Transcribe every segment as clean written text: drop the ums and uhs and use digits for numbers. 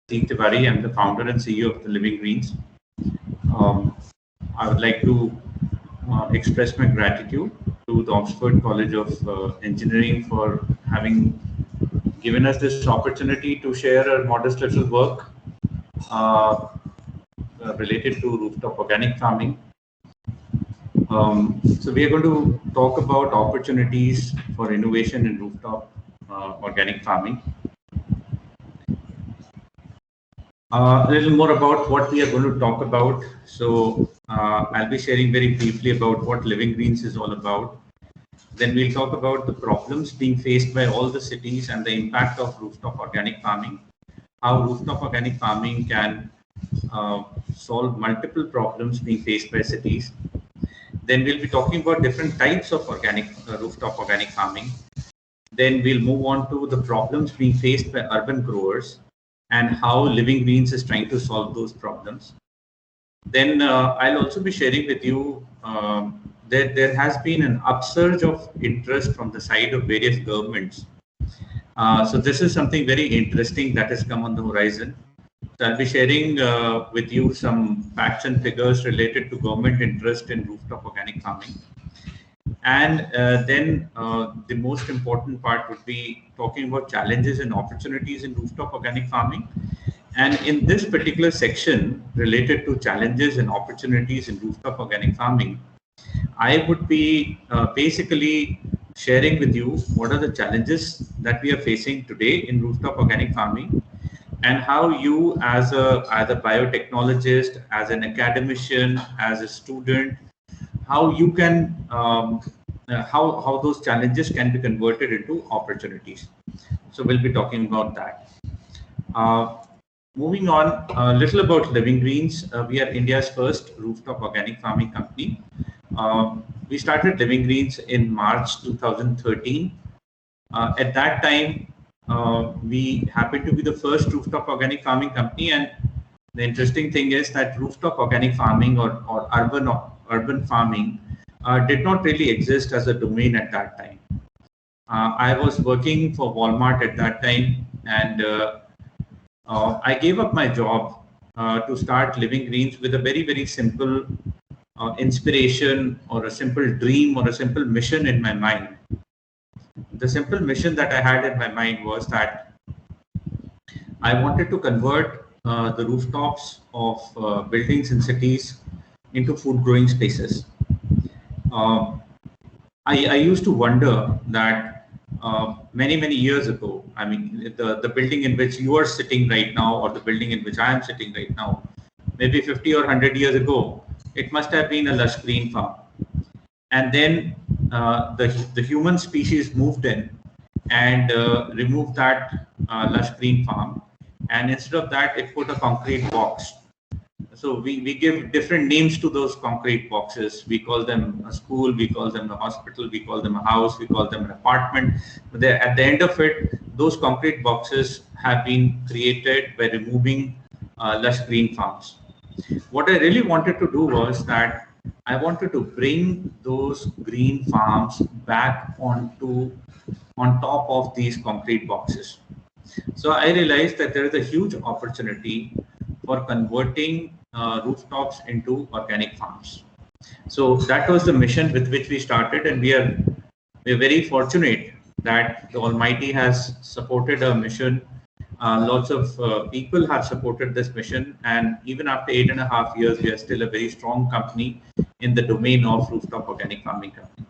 Prateek Tiwari. I'm the founder and CEO of the Living Greens. I would like to express my gratitude to the Oxford College of Engineering for having given us this opportunity to share a modest little work uh, related to rooftop organic farming. So we are going to talk about opportunities for innovation in rooftop organic farming. A little more about what we are going to talk about. So I'll be sharing very briefly about what Living Greens is all about. Then we'll talk about the problems being faced by all the cities and the impact of rooftop organic farming, how rooftop organic farming can solve multiple problems being faced by cities. Then we'll be talking about different types of organic rooftop organic farming. Then we'll move on to the problems being faced by urban growers and how Living Greens is trying to solve those problems. Then I'll also be sharing with you that there has been an upsurge of interest from the side of various governments. So this is something very interesting that has come on the horizon. So I'll be sharing with you some facts and figures related to government interest in rooftop organic farming. And then the most important part would be talking about challenges and opportunities in rooftop organic farming. And in this particular section related to challenges and opportunities in rooftop organic farming, I would be basically sharing with you what are the challenges that we are facing today in rooftop organic farming, and how you as a biotechnologist, as an academician, as a student, how you can how those challenges can be converted into opportunities. So we'll be talking about that. Moving on, a little about Living Greens. We are India's first rooftop organic farming company. We started Living Greens in March 2013. At that time, we happened to be the first rooftop organic farming company, and the interesting thing is that rooftop organic farming or urban farming did not really exist as a domain at that time. I was working for Walmart at that time, and I gave up my job to start Living Greens with a very simple inspiration or a simple dream or a simple mission in my mind. The simple mission that I had in my mind was that I wanted to convert the rooftops of buildings in cities into food growing spaces. I used to wonder that many years ago, I mean, the building in which you are sitting right now, or the building in which I am sitting right now, maybe 50 or 100 years ago, it must have been a lush green farm. And then the human species moved in and removed that lush green farm. And instead of that, it put a concrete box. So we give different names to those concrete boxes. We call them a school, we call them a hospital, we call them a house, we call them an apartment. But at the end of it, those concrete boxes have been created by removing lush green farms. What I really wanted to do was that I wanted to bring those green farms back on top of these concrete boxes. So I realized that there is a huge opportunity for converting rooftops into organic farms. So that was the mission with which we started, and we're very fortunate that the Almighty has supported our mission. Lots of people have supported this mission, and even after 8.5 years, we are still a very strong company in the domain of rooftop organic farming company.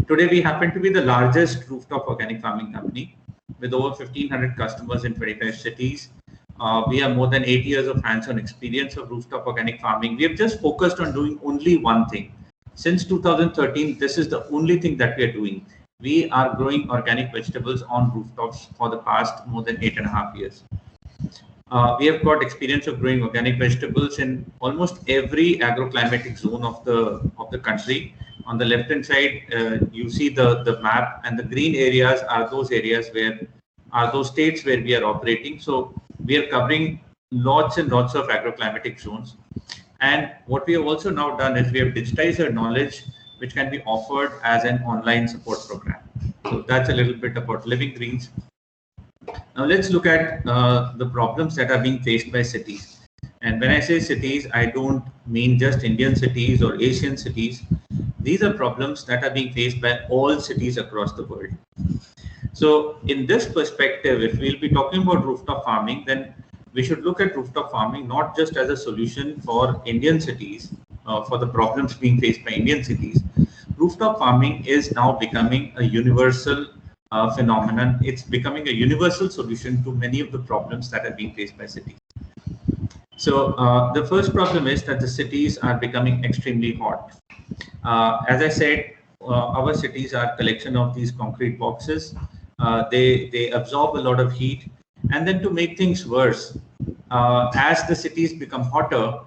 Today, we happen to be the largest rooftop organic farming company with over 1,500 customers in 25 cities. We have more than 8 years of hands-on experience of rooftop organic farming. We have just focused on doing only one thing. Since 2013, this is the only thing that we are doing. We are growing organic vegetables on rooftops for the past more than 8.5 years. We have got experience of growing organic vegetables in almost every agroclimatic zone of the country. On the left-hand side, you see the map, and the green areas are those areas those states where we are operating. So we are covering lots and lots of agroclimatic zones. And what we have also now done is we have digitized our knowledge, which can be offered as an online support program. So that's a little bit about Living Greens. Now let's look at the problems that are being faced by cities. And when I say cities, I don't mean just Indian cities or Asian cities. These are problems that are being faced by all cities across the world. So in this perspective, if we'll be talking about rooftop farming, then we should look at rooftop farming not just as a solution for Indian cities, for the problems being faced by Indian cities. Rooftop farming is now becoming a universal phenomenon. It's becoming a universal solution to many of the problems that are being faced by cities. So the first problem is that the cities are becoming extremely hot. As I said, our cities are a collection of these concrete boxes. They absorb a lot of heat, and then to make things worse, as the cities become hotter,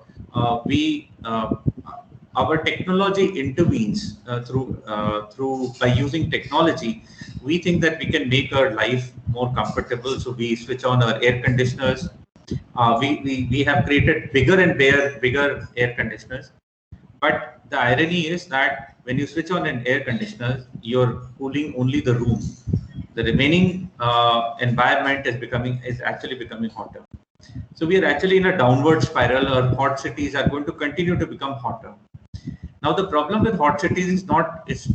our technology intervenes through by using technology. We think that we can make our life more comfortable, so we switch on our air conditioners. We have created bigger and bigger air conditioners. But the irony is that when you switch on an air conditioner, you're cooling only the room. The remaining environment is actually becoming hotter. So we are actually in a downward spiral. Our hot cities are going to continue to become hotter. Now the problem with hot cities is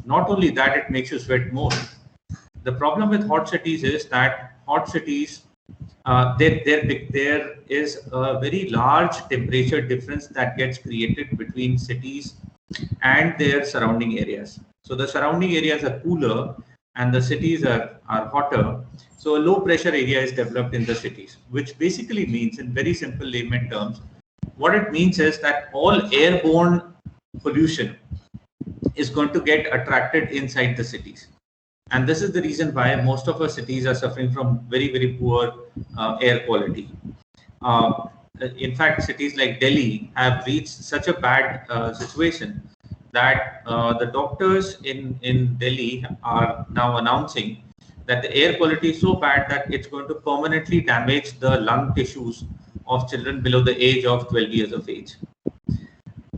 not only that it makes you sweat more. The problem with hot cities is that hot cities there is a very large temperature difference that gets created between cities and their surrounding areas. So the surrounding areas are cooler and the cities are hotter. So a low pressure area is developed in the cities, which basically means, in very simple layman terms, what it means is that all airborne pollution is going to get attracted inside the cities. And this is the reason why most of our cities are suffering from very, very poor air quality. In fact, cities like Delhi have reached such a bad situation that the doctors in Delhi are now announcing that the air quality is so bad that it's going to permanently damage the lung tissues of children below the age of 12 years of age.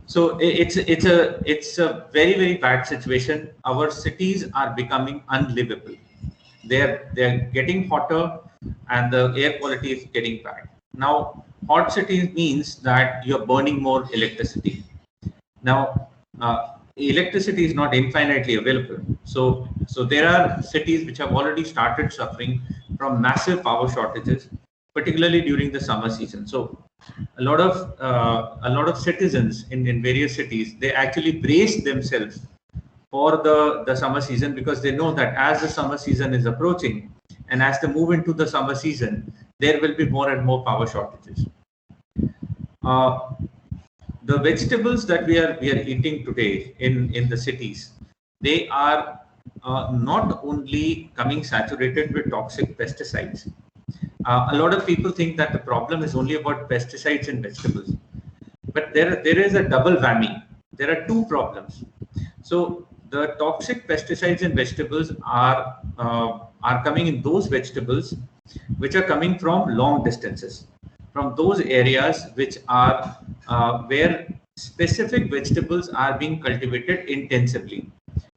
So it's a very, very bad situation. Our cities are becoming unlivable. They're getting hotter and the air quality is getting bad. Now, hot cities means that you're burning more electricity. Now, electricity is not infinitely available. So there are cities which have already started suffering from massive power shortages, particularly during the summer season. So a lot of citizens in various cities, they actually brace themselves for the summer season, because they know that as the summer season is approaching and as they move into the summer season, there will be more and more power shortages. The vegetables that we are eating today in the cities, they are not only coming saturated with toxic pesticides. A lot of people think that the problem is only about pesticides in vegetables, but there is a double whammy. There are two problems. So the toxic pesticides in vegetables are coming in those vegetables which are coming from long distances, from those areas which are where specific vegetables are being cultivated intensively.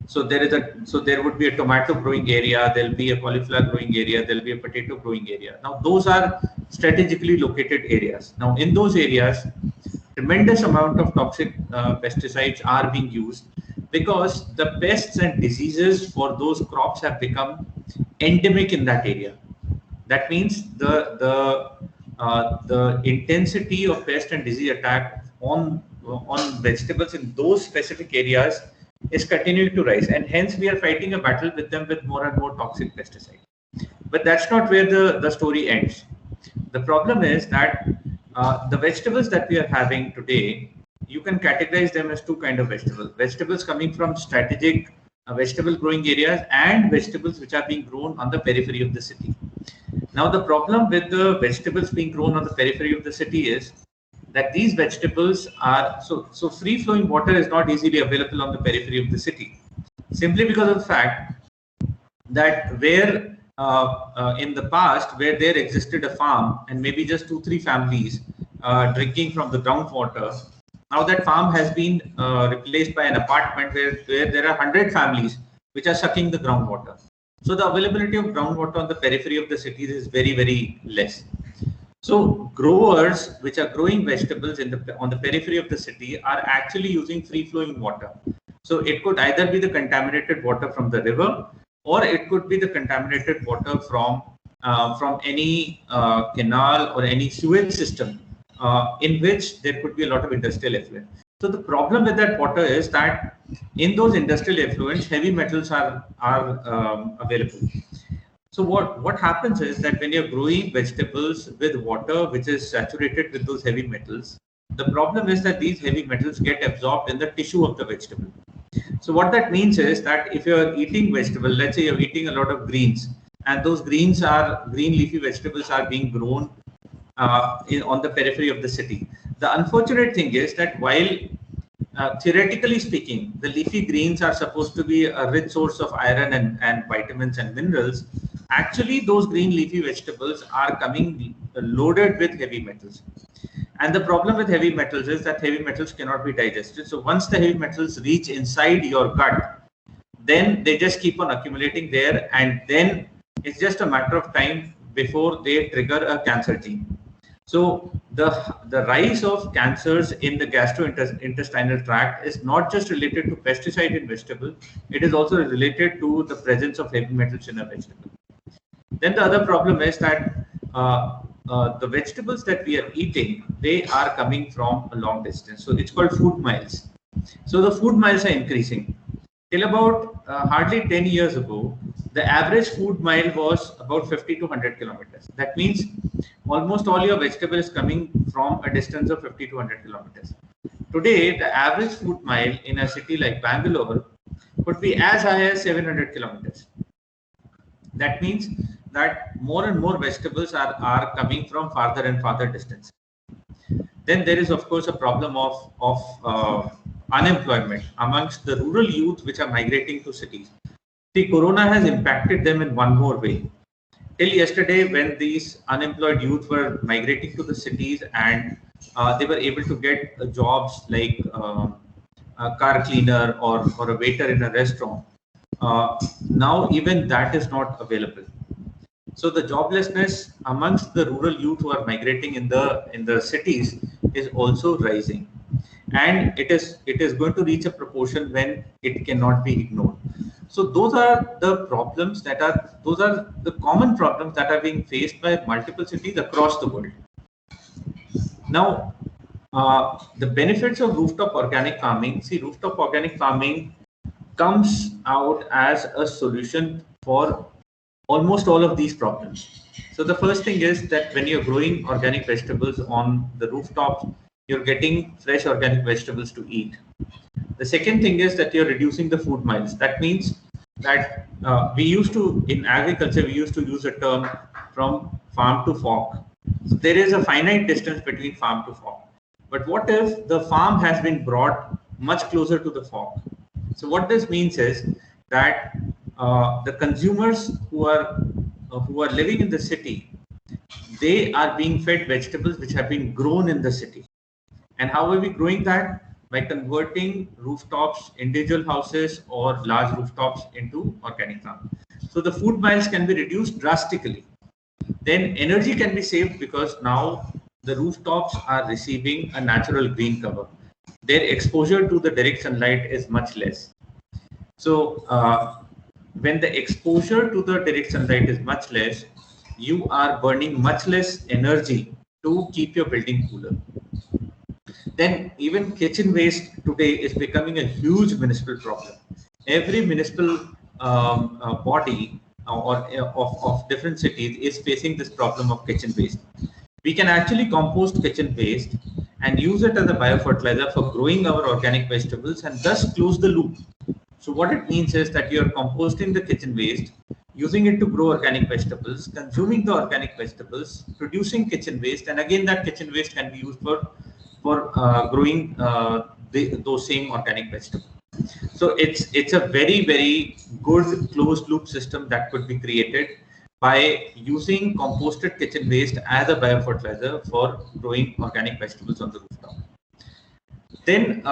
So there would be a tomato growing area, there'll be a cauliflower growing area, there'll be a potato growing area. Now those are strategically located areas. Now in those areas, tremendous amount of toxic pesticides are being used, because the pests and diseases for those crops have become endemic in that area. That means the intensity of pest and disease attack on vegetables in those specific areas is continuing to rise, and hence we are fighting a battle with them with more and more toxic pesticides. But that's not where the story ends. The problem is that the vegetables that we are having today, you can categorize them as two kinds of vegetables. Vegetables coming from strategic vegetable growing areas, and vegetables which are being grown on the periphery of the city. Now the problem with the vegetables being grown on the periphery of the city is that these vegetables are so free flowing water is not easily available on the periphery of the city, simply because of the fact that where in the past, where there existed a farm and maybe just 2-3 families drinking from the groundwater, now that farm has been replaced by an apartment where there are 100 families which are sucking the groundwater. So the availability of groundwater on the periphery of the cities is very, very less. So growers which are growing vegetables on the periphery of the city are actually using free flowing water. So it could either be the contaminated water from the river, or it could be the contaminated water from any canal or any sewage system in which there could be a lot of industrial effluent. So the problem with that water is that in those industrial effluents, heavy metals are available. So what happens is that when you're growing vegetables with water which is saturated with those heavy metals, the problem is that these heavy metals get absorbed in the tissue of the vegetable. So what that means is that if you're eating vegetable, let's say you're eating a lot of greens, and those green leafy vegetables are being grown on the periphery of the city. The unfortunate thing is that while theoretically speaking, the leafy greens are supposed to be a rich source of iron and vitamins and minerals. Actually, those green leafy vegetables are coming loaded with heavy metals. And the problem with heavy metals is that heavy metals cannot be digested. So once the heavy metals reach inside your gut, then they just keep on accumulating there, and then it's just a matter of time before they trigger a cancer gene. So the rise of cancers in the gastrointestinal tract is not just related to pesticide in vegetable, it is also related to the presence of heavy metals in a vegetable. Then the other problem is that the vegetables that we are eating, they are coming from a long distance. So it's called food miles. So the food miles are increasing. Till about hardly 10 years ago, the average food mile was about 50 to 100 kilometers. That means almost all your vegetable is coming from a distance of 50 to 100 kilometers. Today, the average food mile in a city like Bangalore could be as high as 700 kilometers. That means that more and more vegetables are coming from farther and farther distance. Then there is, of course, a problem of unemployment amongst the rural youth which are migrating to cities. See, Corona has impacted them in one more way. Till yesterday, when these unemployed youth were migrating to the cities and they were able to get jobs like a car cleaner or a waiter in a restaurant, now even that is not available. So the joblessness amongst the rural youth who are migrating in the cities is also rising, and it is going to reach a proportion when it cannot be ignored. So those are the problems those are the common problems that are being faced by multiple cities across the world. Now, the benefits of rooftop organic farming. See, rooftop organic farming comes out as a solution for almost all of these problems. So the first thing is that when you're growing organic vegetables on the rooftops, you're getting fresh organic vegetables to eat. The second thing is that you're reducing the food miles. That means that in agriculture, we used to use a term from farm to fork. So there is a finite distance between farm to fork. But what if the farm has been brought much closer to the fork? So what this means is that the consumers who are living in the city, they are being fed vegetables which have been grown in the city. And how are we growing that? By converting rooftops, individual houses or large rooftops into organic farm. So the food miles can be reduced drastically. Then energy can be saved because now the rooftops are receiving a natural green cover. Their exposure to the direct sunlight is much less. So when the exposure to the direct sunlight is much less, you are burning much less energy to keep your building cooler. Then even kitchen waste today is becoming a huge municipal problem. Every municipal body of different cities is facing this problem of kitchen waste. We can actually compost kitchen waste and use it as a biofertilizer for growing our organic vegetables and thus close the loop. So what it means is that you're composting the kitchen waste, using it to grow organic vegetables, consuming the organic vegetables, producing kitchen waste, and again that kitchen waste can be used for growing those same organic vegetables. So it's a very, very good closed loop system that could be created by using composted kitchen waste as a biofertilizer for growing organic vegetables on the rooftop. Then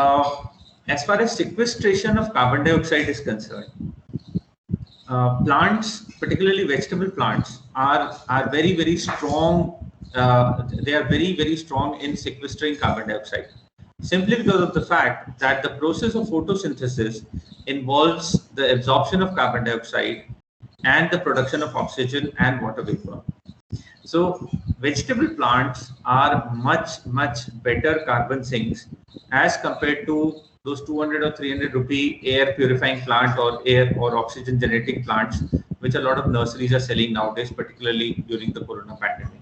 as far as sequestration of carbon dioxide is concerned, plants, particularly vegetable plants, are very strong. They are very strong in sequestering carbon dioxide, simply because of the fact that the process of photosynthesis involves the absorption of carbon dioxide and the production of oxygen and water vapor. So vegetable plants are much better carbon sinks as compared to those 200 or 300 rupee air purifying plant or air or oxygen generating plants, which a lot of nurseries are selling nowadays, particularly during the corona pandemic.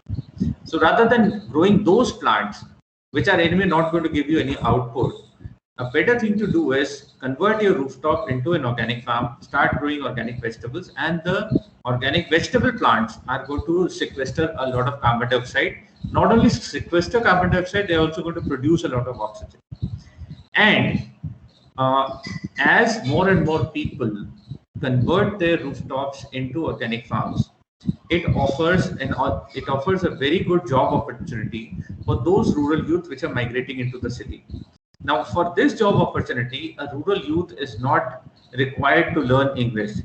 So rather than growing those plants, which are anyway not going to give you any output, a better thing to do is convert your rooftop into an organic farm, start growing organic vegetables, and the organic vegetable plants are going to sequester a lot of carbon dioxide. Not only sequester carbon dioxide, they're also going to produce a lot of oxygen. And as more and more people convert their rooftops into organic farms, it offers a very good job opportunity for those rural youth which are migrating into the city. Now, for this job opportunity, a rural youth is not required to learn English.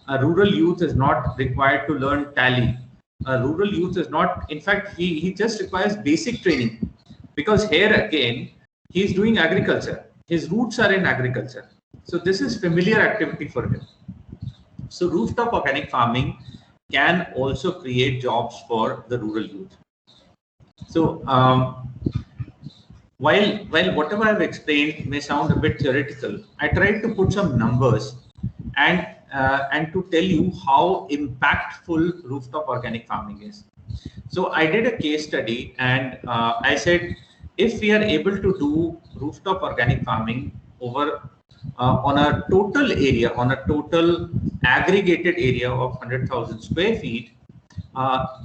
A rural youth is not required to learn Tally. A rural youth is not, in fact, he just requires basic training, because here again, he's doing agriculture. His roots are in agriculture. So this is familiar activity for him. So rooftop organic farming can also create jobs for the rural youth. So while whatever I've explained may sound a bit theoretical, I tried to put some numbers and to tell you how impactful rooftop organic farming is. So I did a case study, and I said, if we are able to do rooftop organic farming over on a total area, on a total aggregated area of 100,000 square feet,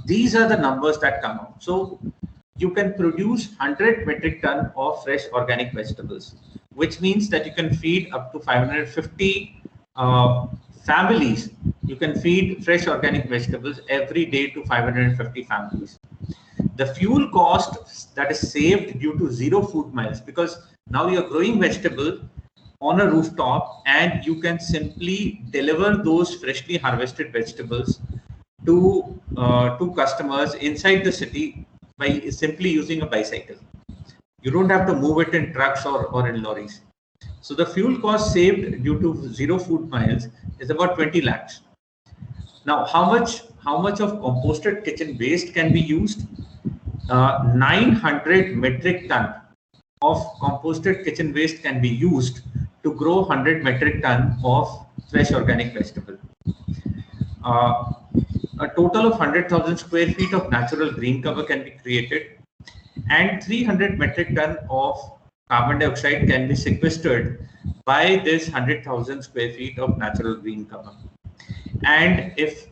these are the numbers that come out. So you can produce 100 metric ton of fresh organic vegetables, which means that you can feed up to 550 families. You can feed fresh organic vegetables every day to 550 families. The fuel cost that is saved due to 0 food miles, because now you're growing vegetable on a rooftop and you can simply deliver those freshly harvested vegetables to customers inside the city by simply using a bicycle. You don't have to move it in trucks or in lorries. So the fuel cost saved due to 0 food miles is about 20 lakhs. Now, how much of composted kitchen waste can be used? 900 metric ton of composted kitchen waste can be used to grow 100 metric ton of fresh organic vegetable. A total of 100,000 square feet of natural green cover can be created, and 300 metric ton of carbon dioxide can be sequestered by this 100,000 square feet of natural green cover. And if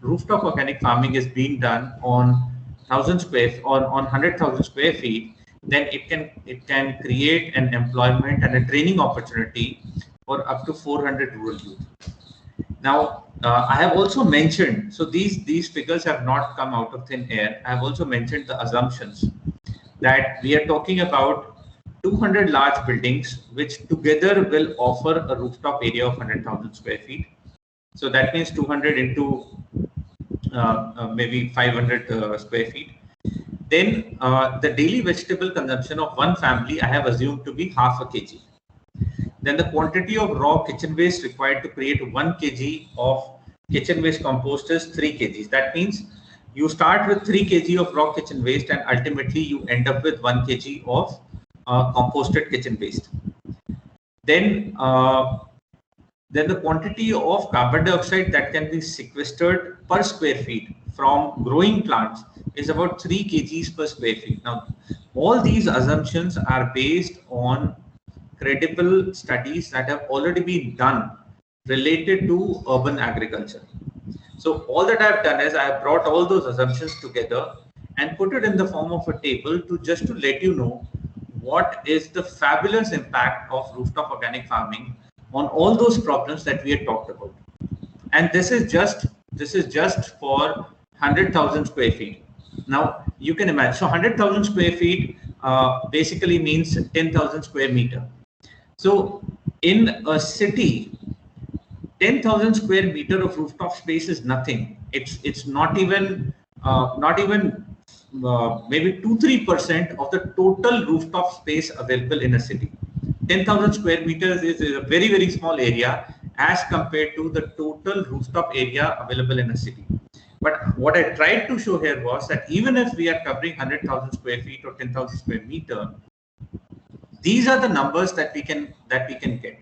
rooftop organic farming is being done on 100,000 square feet, then it can create an employment and a training opportunity for up to 400 rural youth. Now, I have also mentioned, so these figures have not come out of thin air. I have also mentioned the assumptions that we are talking about 200 large buildings, which together will offer a rooftop area of 100,000 square feet. So that means 200 into maybe 500 square feet. Then the daily vegetable consumption of one family I have assumed to be half a kg. Then the quantity of raw kitchen waste required to create 1 kg of kitchen waste compost is 3 kgs. That means you start with 3 kg of raw kitchen waste and ultimately you end up with 1 kg of composted kitchen waste. Then the quantity of carbon dioxide that can be sequestered per square feet from growing plants is about 3 kgs per square feet. Now, all these assumptions are based on credible studies that have already been done related to urban agriculture. So all that I've done is I have brought all those assumptions together and put it in the form of a table to let you know what is the fabulous impact of rooftop organic farming on all those problems that we had talked about. And this is just for 100,000 square feet. Now you can imagine, so 100,000 square feet basically means 10,000 square meter. So in a city, 10,000 square meter of rooftop space is nothing. It's not even maybe 2-3% of the total rooftop space available in a city. 10,000 square meters is a very, very small area as compared to the total rooftop area available in a city. But what I tried to show here was that even if we are covering 100,000 square feet or 10,000 square meter, these are the numbers that we can get.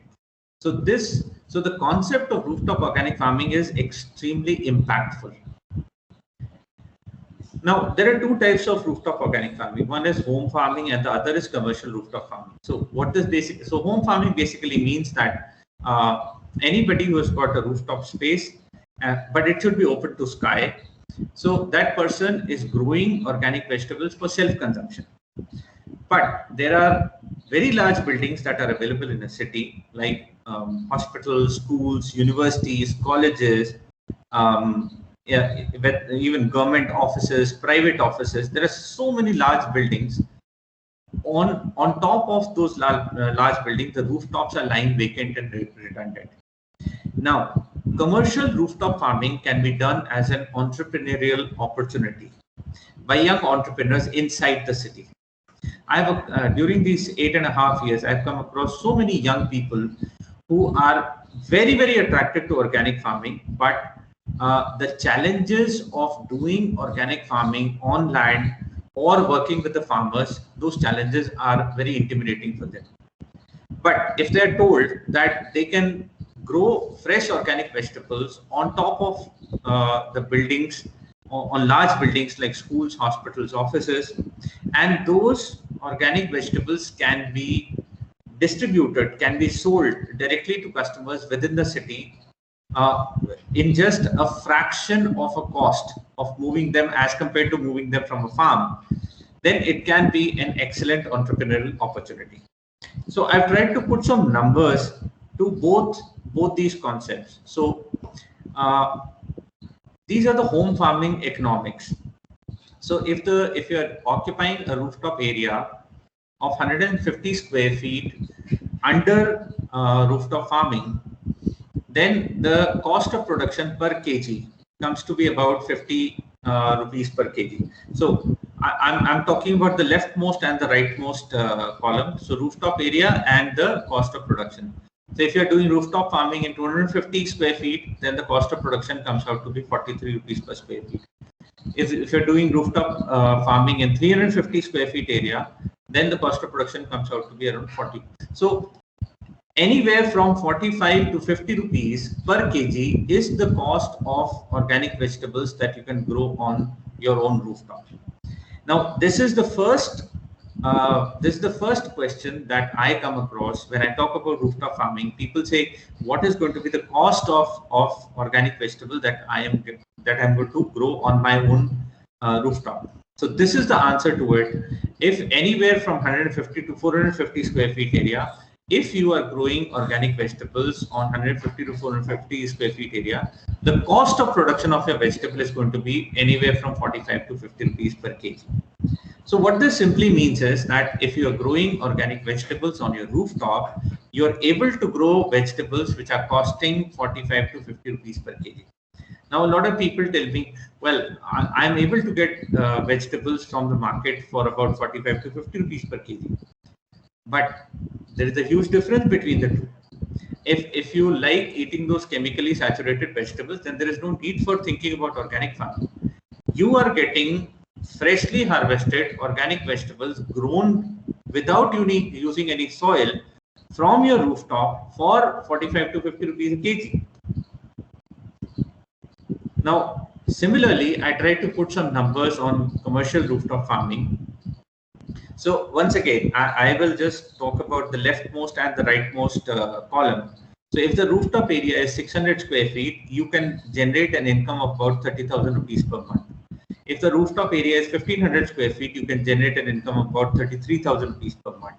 So the concept of rooftop organic farming is extremely impactful. Now, there are two types of rooftop organic farming. One is home farming and the other is commercial rooftop farming. So home farming basically means that anybody who has got a rooftop space, but it should be open to sky. So that person is growing organic vegetables for self-consumption. But there are very large buildings that are available in a city, like hospitals, schools, universities, colleges, even government offices, private offices. There are so many large buildings. On top of those large buildings, the rooftops are lying vacant and redundant. Now, commercial rooftop farming can be done as an entrepreneurial opportunity by young entrepreneurs inside the city. During these 8.5 years, I've come across so many young people who are very, very attracted to organic farming, but the challenges of doing organic farming on land or working with the farmers, those challenges are very intimidating for them. But if they're told that they can grow fresh organic vegetables on top of the buildings, on large buildings like schools, hospitals, offices, and those organic vegetables can be distributed, can be sold directly to customers within the city in just a fraction of a cost of moving them as compared to moving them from a farm, then it can be an excellent entrepreneurial opportunity. So I've tried to put some numbers to both these concepts. So these are the home farming economics. So if you're occupying a rooftop area of 150 square feet under rooftop farming, then the cost of production per kg comes to be about 50 rupees per kg. So I'm talking about the leftmost and the rightmost column. So rooftop area and the cost of production. So if you're doing rooftop farming in 250 square feet, then the cost of production comes out to be 43 rupees per square feet. If you're doing rooftop farming in 350 square feet area, then the cost of production comes out to be around 40. So anywhere from 45 to 50 rupees per kg is the cost of organic vegetables that you can grow on your own rooftop. Now, this is the first question that I come across when I talk about rooftop farming. People say, what is going to be the cost of organic vegetable that I'm going to grow on my own rooftop? So this is the answer to it. If anywhere from 150 to 450 square feet area, if you are growing organic vegetables on 150 to 450 square feet area, the cost of production of your vegetable is going to be anywhere from 45 to 50 rupees per kg. So what this simply means is that if you are growing organic vegetables on your rooftop, you are able to grow vegetables which are costing 45 to 50 rupees per kg. Now, a lot of people tell me, well, I'm able to get vegetables from the market for about 45 to 50 rupees per kg. But there is a huge difference between the two. If you like eating those chemically saturated vegetables, then there is no need for thinking about organic farming. You are getting freshly harvested organic vegetables grown without using any soil from your rooftop for 45 to 50 rupees a kg. Now, similarly, I tried to put some numbers on commercial rooftop farming. So once again, I will just talk about the leftmost and the rightmost column. So if the rooftop area is 600 square feet, you can generate an income of about 30,000 rupees per month. If the rooftop area is 1500 square feet, you can generate an income of about 33,000 rupees per month.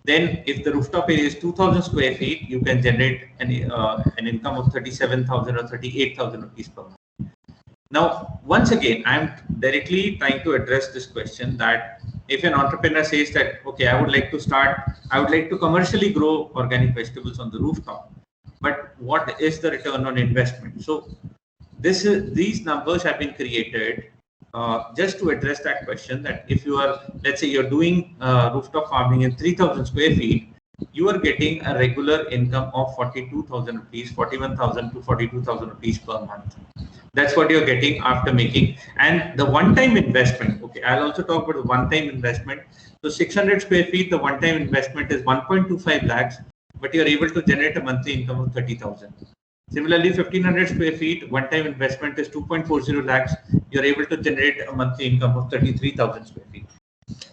Then if the rooftop area is 2000 square feet, you can generate an income of 37,000 or 38,000 rupees per month. Now, once again, I'm directly trying to address this question that if an entrepreneur says that, okay, I would like to commercially grow organic vegetables on the rooftop, but what is the return on investment? So these numbers have been created just to address that question, that if you are, let's say you're doing rooftop farming in 3,000 square feet, you are getting a regular income of 42,000 rupees, 41,000 to 42,000 rupees per month. That's what you're getting after making. And the one-time investment, okay, I'll also talk about the one-time investment. So 600 square feet, the one-time investment is 1.25 lakhs, but you're able to generate a monthly income of 30,000. Similarly, 1500 square feet, one-time investment is 2.40 lakhs. You're able to generate a monthly income of 33,000 square feet.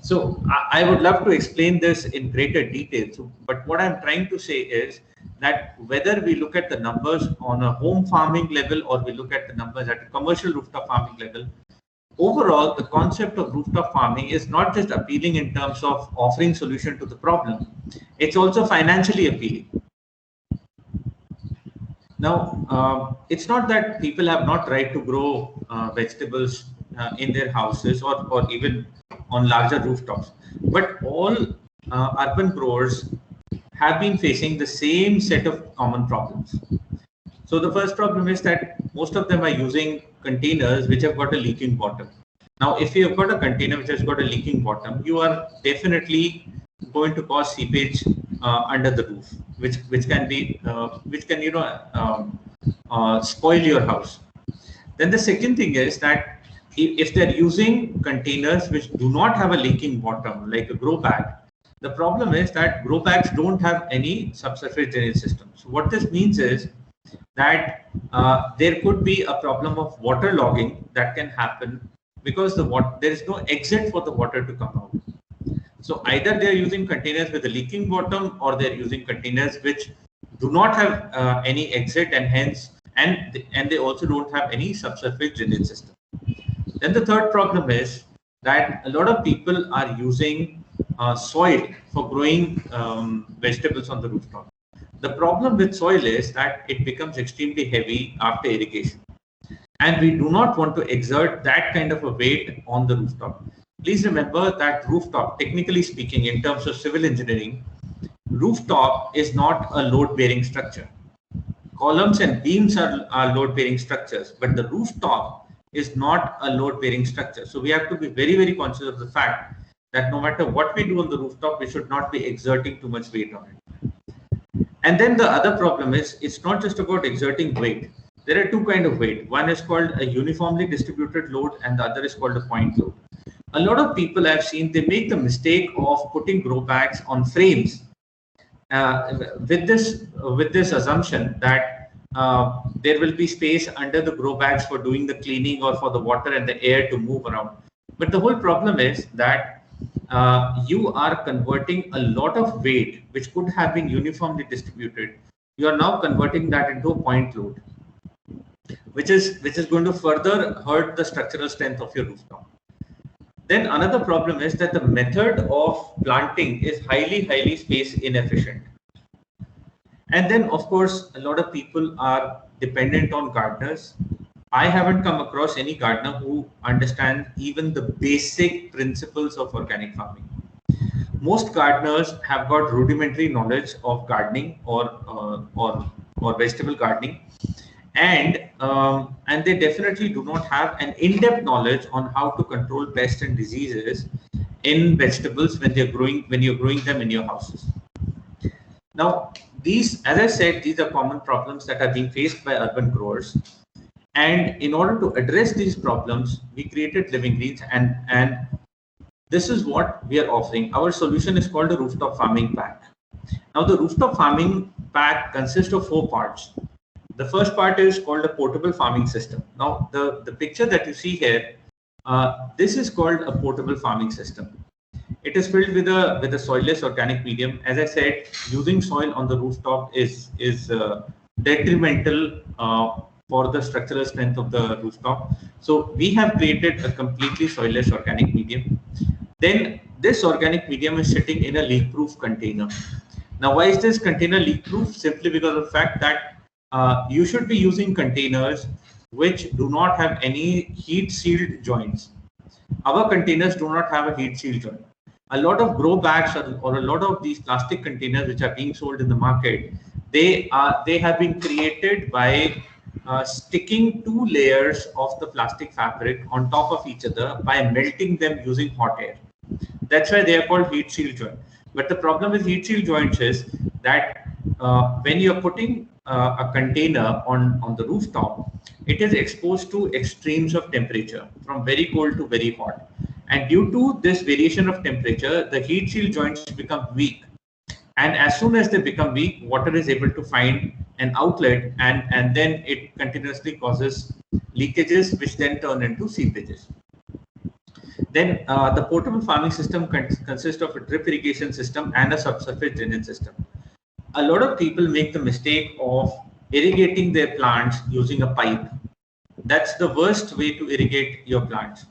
So I would love to explain this in greater detail. So, but what I'm trying to say is that whether we look at the numbers on a home farming level or we look at the numbers at a commercial rooftop farming level, overall, the concept of rooftop farming is not just appealing in terms of offering solution to the problem, it's also financially appealing. Now, it's not that people have not right to grow vegetables in their houses or even on larger rooftops, but all urban growers have been facing the same set of common problems. So the first problem is that most of them are using containers which have got a leaking bottom. Now, if you have got a container which has got a leaking bottom, you are definitely going to cause seepage under the roof, which can spoil your house. Then the second thing is that if they're using containers which do not have a leaking bottom, like a grow bag, the problem is that grow bags don't have any subsurface drainage system. So what this means is that there could be a problem of water logging that can happen because there is no exit for the water to come out. So either they're using containers with a leaking bottom or they're using containers which do not have any exit, and hence and they also don't have any subsurface drainage system. Then the third problem is that a lot of people are using soil for growing vegetables on the rooftop. The problem with soil is that it becomes extremely heavy after irrigation, and we do not want to exert that kind of a weight on the rooftop. Please remember that rooftop, technically speaking, in terms of civil engineering, rooftop is not a load-bearing structure. Columns and beams are load-bearing structures, but the rooftop is not a load-bearing structure. So we have to be very, very conscious of the fact that no matter what we do on the rooftop, we should not be exerting too much weight on it. And then the other problem is, it's not just about exerting weight. There are two kinds of weight. One is called a uniformly distributed load and the other is called a point load. A lot of people I've seen, they make the mistake of putting grow bags on frames with this assumption that there will be space under the grow bags for doing the cleaning or for the water and the air to move around. But the whole problem is that you are converting a lot of weight which could have been uniformly distributed. You are now converting that into a point load, which is going to further hurt the structural strength of your rooftop. Then another problem is that the method of planting is highly space inefficient. And then of course, a lot of people are dependent on gardeners. I haven't come across any gardener who understands even the basic principles of organic farming. Most gardeners have got rudimentary knowledge of gardening or vegetable gardening, and they definitely do not have an in-depth knowledge on how to control pests and diseases in vegetables when you're growing them in your houses. Now, these, as I said, these are common problems that are being faced by urban growers. And in order to address these problems, we created Living Greens, and this is what we are offering. Our solution is called the Rooftop Farming Pack. Now, the Rooftop Farming Pack consists of 4 parts. The first part is called a portable farming system. Now, the picture that you see here, this is called a portable farming system. It is filled with a soilless organic medium. As I said, using soil on the rooftop is detrimental for the structural strength of the rooftop. So we have created a completely soilless organic medium. Then this organic medium is sitting in a leak-proof container. Now, why is this container leak-proof? Simply because of the fact that you should be using containers which do not have any heat-sealed joints. Our containers do not have a heat-sealed joint. A lot of grow bags or a lot of these plastic containers which are being sold in the market, They have been created by sticking two layers of the plastic fabric on top of each other by melting them using hot air. That's why they are called heat shield joint. But the problem with heat shield joints is that when you're putting a container on the rooftop, it is exposed to extremes of temperature from very cold to very hot. And due to this variation of temperature, the heat shield joints become weak. And as soon as they become weak, water is able to find an outlet, and then it continuously causes leakages, which then turn into seepages. Then the portable farming system consists of a drip irrigation system and a subsurface drainage system. A lot of people make the mistake of irrigating their plants using a pipe. That's the worst way to irrigate your plants.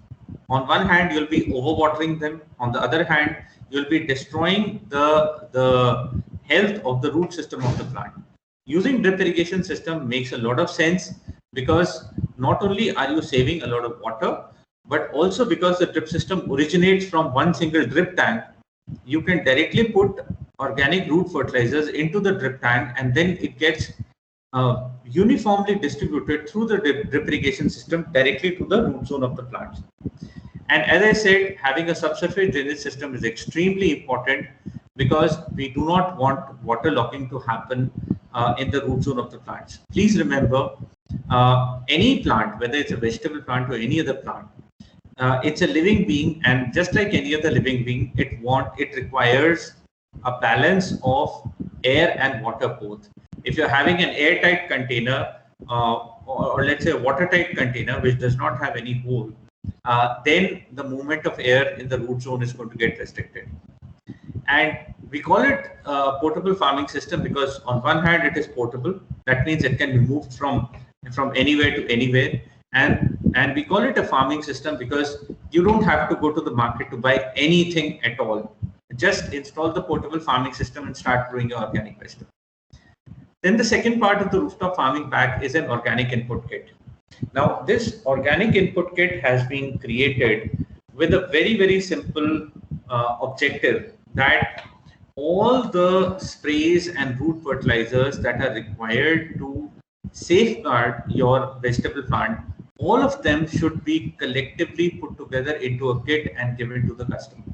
On one hand, you'll be overwatering them. On the other hand, you'll be destroying the health of the root system of the plant. Using drip irrigation system makes a lot of sense because not only are you saving a lot of water, but also because the drip system originates from one single drip tank, you can directly put organic root fertilizers into the drip tank, and then it gets uniformly distributed through the drip irrigation system directly to the root zone of the plants. And as I said, having a subsurface drainage system is extremely important because we do not want water locking to happen in the root zone of the plants. Please remember, any plant, whether it's a vegetable plant or any other plant, it's a living being, and just like any other living being, it requires a balance of air and water both. If you're having an airtight container, or let's say a watertight container which does not have any hole, then the movement of air in the root zone is going to get restricted. And we call it a portable farming system because on one hand it is portable. That means it can be moved from anywhere to anywhere. And we call it a farming system because you don't have to go to the market to buy anything at all. Just install the portable farming system and start growing your organic vegetables. Then the second part of the rooftop farming pack is an organic input kit. Now, this organic input kit has been created with a very, very simple objective that all the sprays and root fertilizers that are required to safeguard your vegetable plant, all of them should be collectively put together into a kit and given to the customer.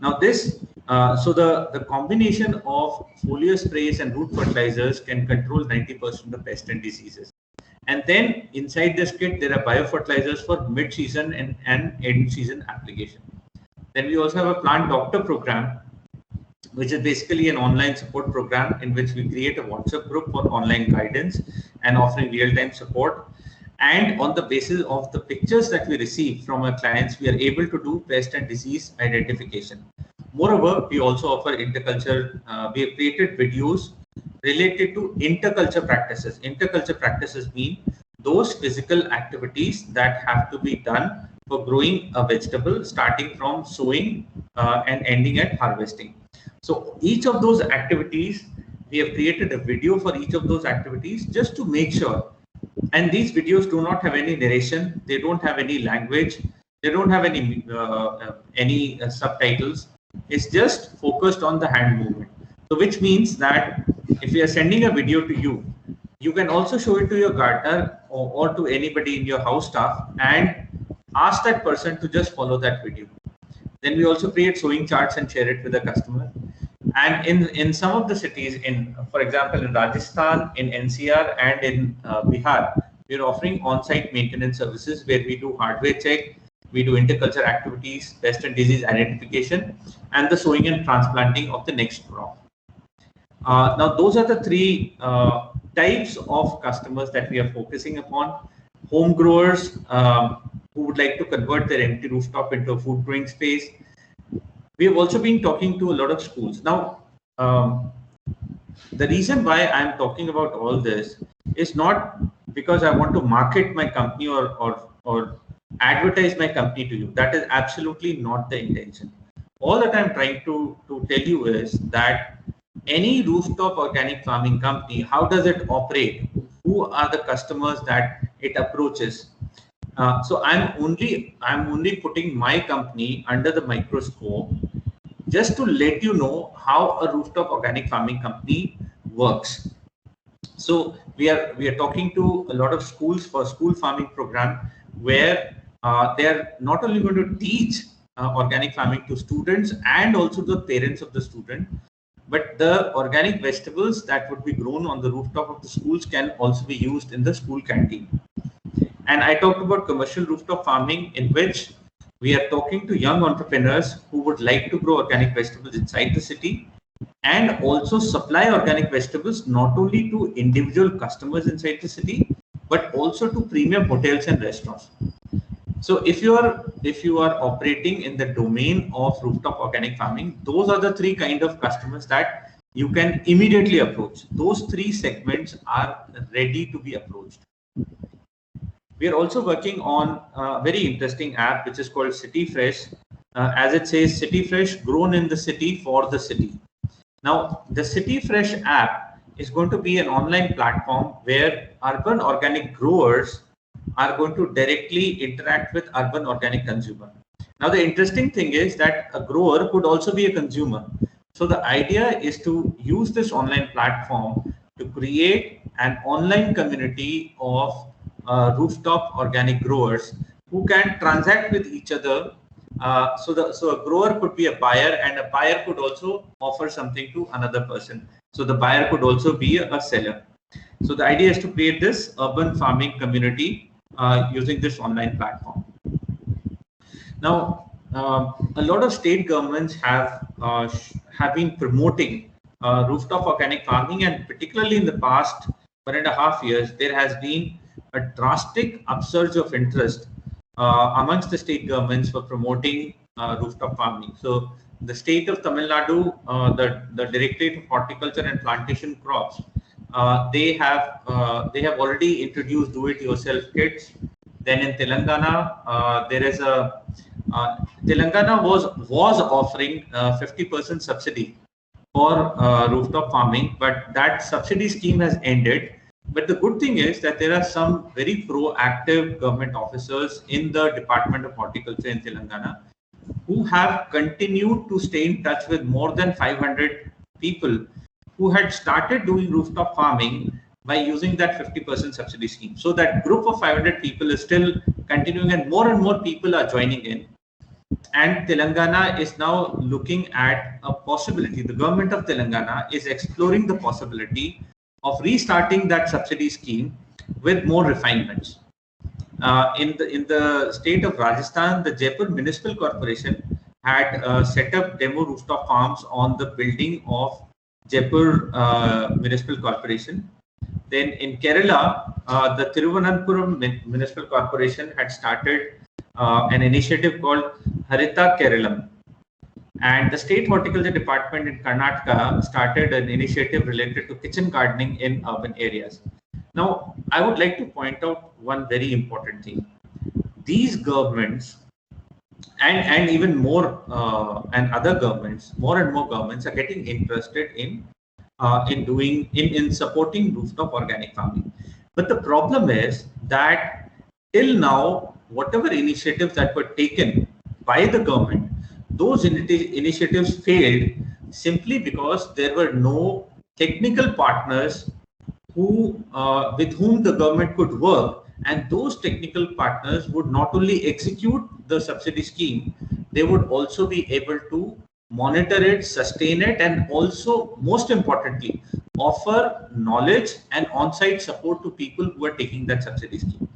Now this, so the combination of foliar sprays and root fertilizers can control 90% of the pests and diseases. And then inside this kit, there are biofertilizers for mid-season and end-season application. Then we also have a plant doctor program, which is basically an online support program in which we create a WhatsApp group for online guidance and offering real-time support. And on the basis of the pictures that we receive from our clients, we are able to do pest and disease identification. Moreover, we also offer interculture. We have created videos related to interculture practices. Interculture practices mean those physical activities that have to be done for growing a vegetable, starting from sowing and ending at harvesting. So each of those activities, we have created a video for each of those activities just to make sure. And these videos do not have any narration. They don't have any language. They don't have any subtitles. It's just focused on the hand movement. So which means that if we are sending a video to you, you can also show it to your gardener or to anybody in your house staff and ask that person to just follow that video. Then we also create sowing charts and share it with the customer. And in some of the cities, for example, in Rajasthan, in NCR, and in Bihar, we're offering on-site maintenance services where we do hardware check, we do interculture activities, pest and disease identification, and the sowing and transplanting of the next crop. Now, those are the three types of customers that we are focusing upon. Home growers who would like to convert their empty rooftop into a food growing space. We have also been talking to a lot of schools. Now, the reason why I'm talking about all this is not because I want to market my company or advertise my company to you. That is absolutely not the intention. All that I'm trying to tell you is that any rooftop organic farming company, how does it operate? Who are the customers that it approaches? So I'm only putting my company under the microscope just to let you know how a rooftop organic farming company works. So we are talking to a lot of schools for school farming program, where they are not only going to teach organic farming to students and also the parents of the student, but the organic vegetables that would be grown on the rooftop of the schools can also be used in the school canteen. And I talked about commercial rooftop farming, in which we are talking to young entrepreneurs who would like to grow organic vegetables inside the city, and also supply organic vegetables not only to individual customers inside the city, but also to premium hotels and restaurants. So if you are operating in the domain of rooftop organic farming, those are the three kind of customers that you can immediately approach. Those three segments are ready to be approached. We are also working on a very interesting app which is called City Fresh. As it says, City Fresh, grown in the city for the city. Now, the City Fresh app is going to be an online platform where urban organic growers are going to directly interact with urban organic consumer. Now, the interesting thing is that a grower could also be a consumer. So the idea is to use this online platform to create an online community of rooftop organic growers who can transact with each other. So a grower could be a buyer, and a buyer could also offer something to another person. So the buyer could also be a seller. So the idea is to create this urban farming community using this online platform. Now, a lot of state governments have been promoting rooftop organic farming, and particularly in the past 1.5 years, there has been a drastic upsurge of interest amongst the state governments for promoting rooftop farming. So the state of Tamil Nadu, the Directorate of Horticulture and Plantation Crops, they have already introduced do-it-yourself kits. Then in Telangana, there is a Telangana was offering 50% subsidy for rooftop farming, but that subsidy scheme has ended. But the good thing is that there are some very proactive government officers in the Department of Horticulture in Telangana who have continued to stay in touch with more than 500 people who had started doing rooftop farming by using that 50% subsidy scheme. So that group of 500 people is still continuing, and more people are joining in. And Telangana is now looking at a possibility. The government of Telangana is exploring the possibility of restarting that subsidy scheme with more refinements. In the state of Rajasthan, the Jaipur Municipal Corporation had set up demo rooftop farms on the building of Jaipur Municipal Corporation. Then in Kerala, the Thiruvananthapuram Municipal Corporation had started an initiative called Harita Keralam. And the State Horticulture Department in Karnataka started an initiative related to kitchen gardening in urban areas. Now, I would like to point out one very important thing. These governments and even more and other governments, more and more governments are getting interested in supporting rooftop organic farming. But the problem is that till now, whatever initiatives that were taken by the government, those initiatives failed simply because there were no technical partners with whom the government could work, and those technical partners would not only execute the subsidy scheme, they would also be able to monitor it, sustain it, and also, most importantly, offer knowledge and on-site support to people who are taking that subsidy scheme.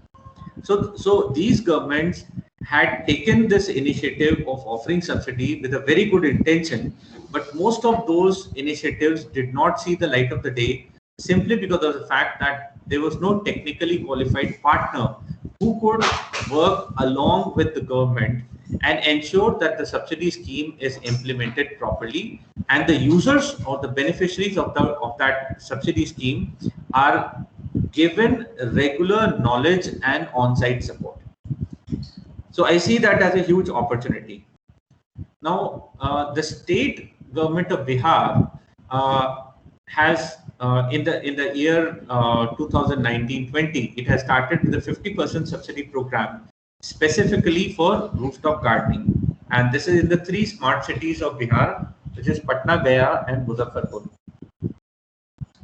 So these governments had taken this initiative of offering subsidy with a very good intention, but most of those initiatives did not see the light of the day simply because of the fact that there was no technically qualified partner who could work along with the government and ensure that the subsidy scheme is implemented properly, and the users or the beneficiaries of that subsidy scheme are given regular knowledge and on-site support. So I see that as a huge opportunity. Now, the state government of Bihar has in the year 2019-20, it has started with a 50% subsidy program specifically for rooftop gardening, and this is in the 3 smart cities of Bihar, which is Patna, Gaya, and Muzaffarpur.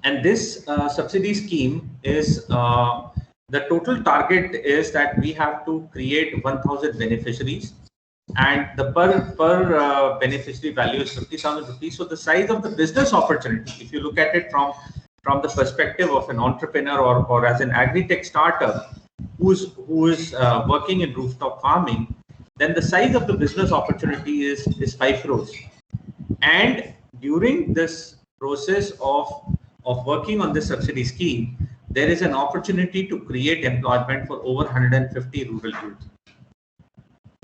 And this subsidy scheme is the total target is that we have to create 1,000 beneficiaries, and the per beneficiary value is 50,000 rupees. So the size of the business opportunity, if you look at it from the perspective of an entrepreneur or as an agri-tech startup who is working in rooftop farming, then the size of the business opportunity is 5 crores. And during this process of working on this subsidy scheme, there is an opportunity to create employment for over 150 rural youth.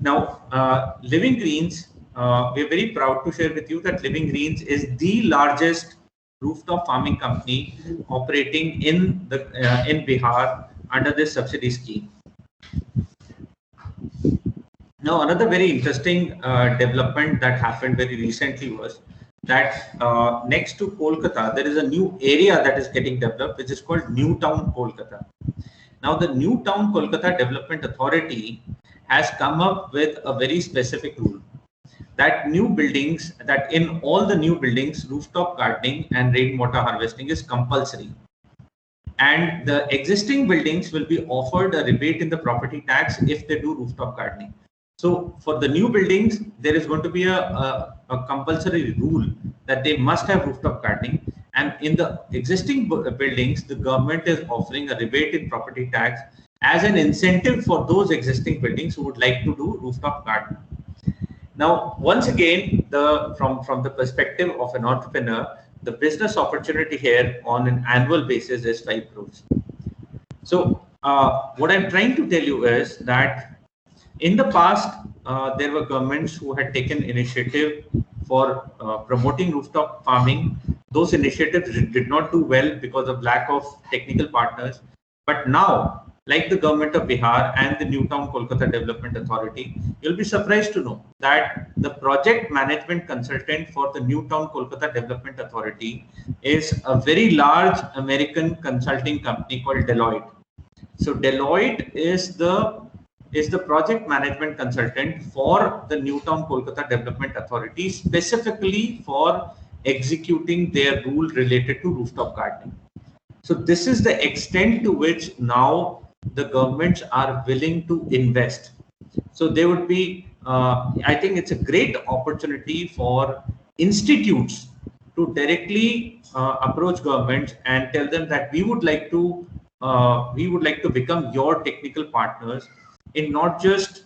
Now, Living Greens, we're very proud to share with you that Living Greens is the largest rooftop farming company operating in Bihar under this subsidy scheme. Now, another very interesting development that happened very recently was that next to Kolkata, there is a new area that is getting developed, which is called New Town Kolkata. Now, the New Town Kolkata Development Authority has come up with a very specific rule that in all the new buildings, rooftop gardening and rainwater harvesting is compulsory. And the existing buildings will be offered a rebate in the property tax if they do rooftop gardening. So for the new buildings, there is going to be a compulsory rule that they must have rooftop gardening. And in the existing buildings, the government is offering a rebate in property tax as an incentive for those existing buildings who would like to do rooftop gardening. Now, once again, from the perspective of an entrepreneur, the business opportunity here on an annual basis is 5 crores. So what I'm trying to tell you is that in the past, there were governments who had taken initiative for promoting rooftop farming. Those initiatives did not do well because of lack of technical partners. But now, like the government of Bihar and the New Town Kolkata Development Authority, you'll be surprised to know that the project management consultant for the New Town Kolkata Development Authority is a very large American consulting company called Deloitte. So Deloitte is the project management consultant for the New Town Kolkata Development Authority, specifically for executing their rule related to rooftop gardening. So this is the extent to which now the governments are willing to invest. So they would be, I think it's a great opportunity for institutes to directly approach governments and tell them that we would like to become your technical partners in not just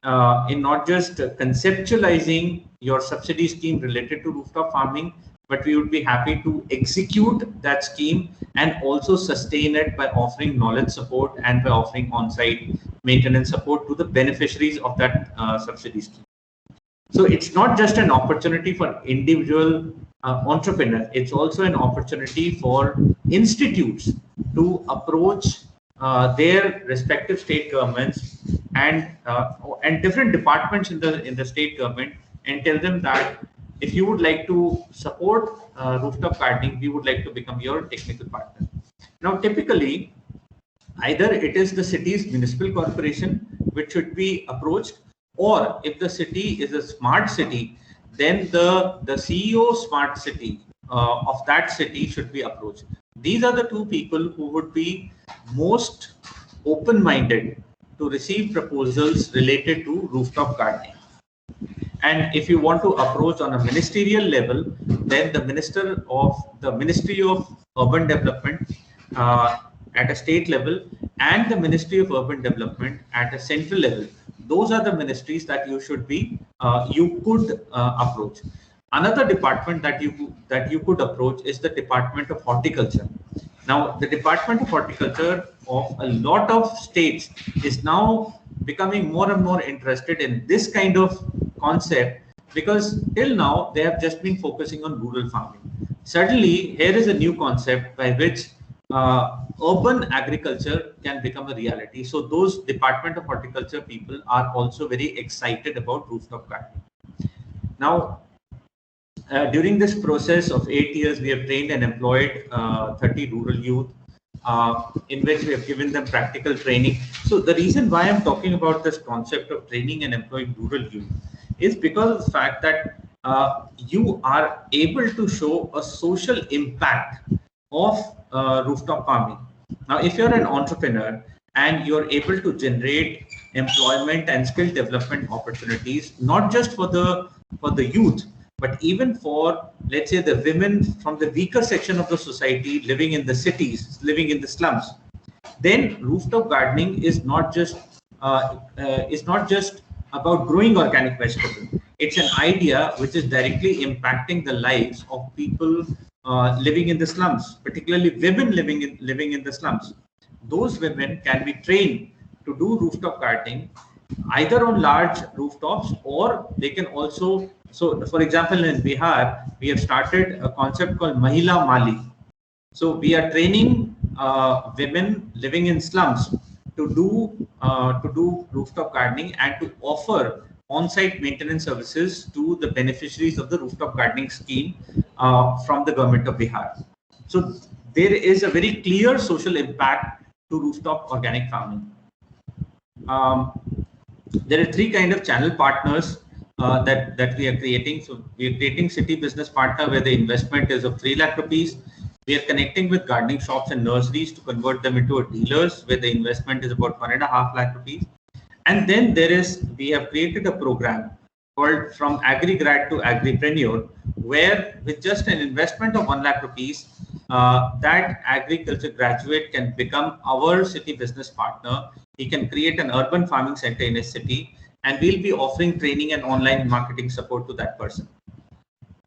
conceptualizing your subsidy scheme related to rooftop farming, but we would be happy to execute that scheme and also sustain it by offering knowledge support and by offering on-site maintenance support to the beneficiaries of that subsidy scheme. So it's not just an opportunity for individual entrepreneurs, it's also an opportunity for institutes to approach their respective state governments and different departments in the state government and tell them that if you would like to support rooftop gardening, we would like to become your technical partner. Now, typically, either it is the city's municipal corporation which should be approached, or if the city is a smart city, then the CEO smart city of that city should be approached. These are the two people who would be most open-minded to receive proposals related to rooftop gardening. And if you want to approach on a ministerial level, then the Ministry of Urban Development at a state level and the Ministry of Urban Development at a central level, those are the ministries that you could approach. Another department that you could approach is the Department of Horticulture. Now, the Department of Horticulture of a lot of states is now becoming more and more interested in this kind of concept, because till now they have just been focusing on rural farming. Suddenly, here is a new concept by which urban agriculture can become a reality. So those Department of Horticulture people are also very excited about rooftop gardening. Now, during this process of 8 years, we have trained and employed 30 rural youth, in which we have given them practical training. So the reason why I'm talking about this concept of training and employing rural youth is because of the fact that you are able to show a social impact of rooftop farming. Now, if you're an entrepreneur and you're able to generate employment and skill development opportunities, not just for the youth, but even for, let's say, the women from the weaker section of the society living in the cities, living in the slums, then rooftop gardening is not just about growing organic vegetable. It's an idea which is directly impacting the lives of people living in the slums, particularly women living in the slums. Those women can be trained to do rooftop gardening either on large rooftops, or they can also, so for example, in Bihar, we have started a concept called Mahila Mali. So we are training women living in slums to do rooftop gardening and to offer on-site maintenance services to the beneficiaries of the rooftop gardening scheme from the government of Bihar. So there is a very clear social impact to rooftop organic farming. There are three kind of channel partners that we are creating. So we are creating City Business Partner, where the investment is of 3 lakh rupees. We are connecting with gardening shops and nurseries to convert them into a dealers, where the investment is about 1.5 lakh rupees. And then we have created a program called From Agri-Grad to Agripreneur, where with just an investment of 1 lakh rupees, that agriculture graduate can become our city business partner. He can create an urban farming center in his city, and we'll be offering training and online marketing support to that person.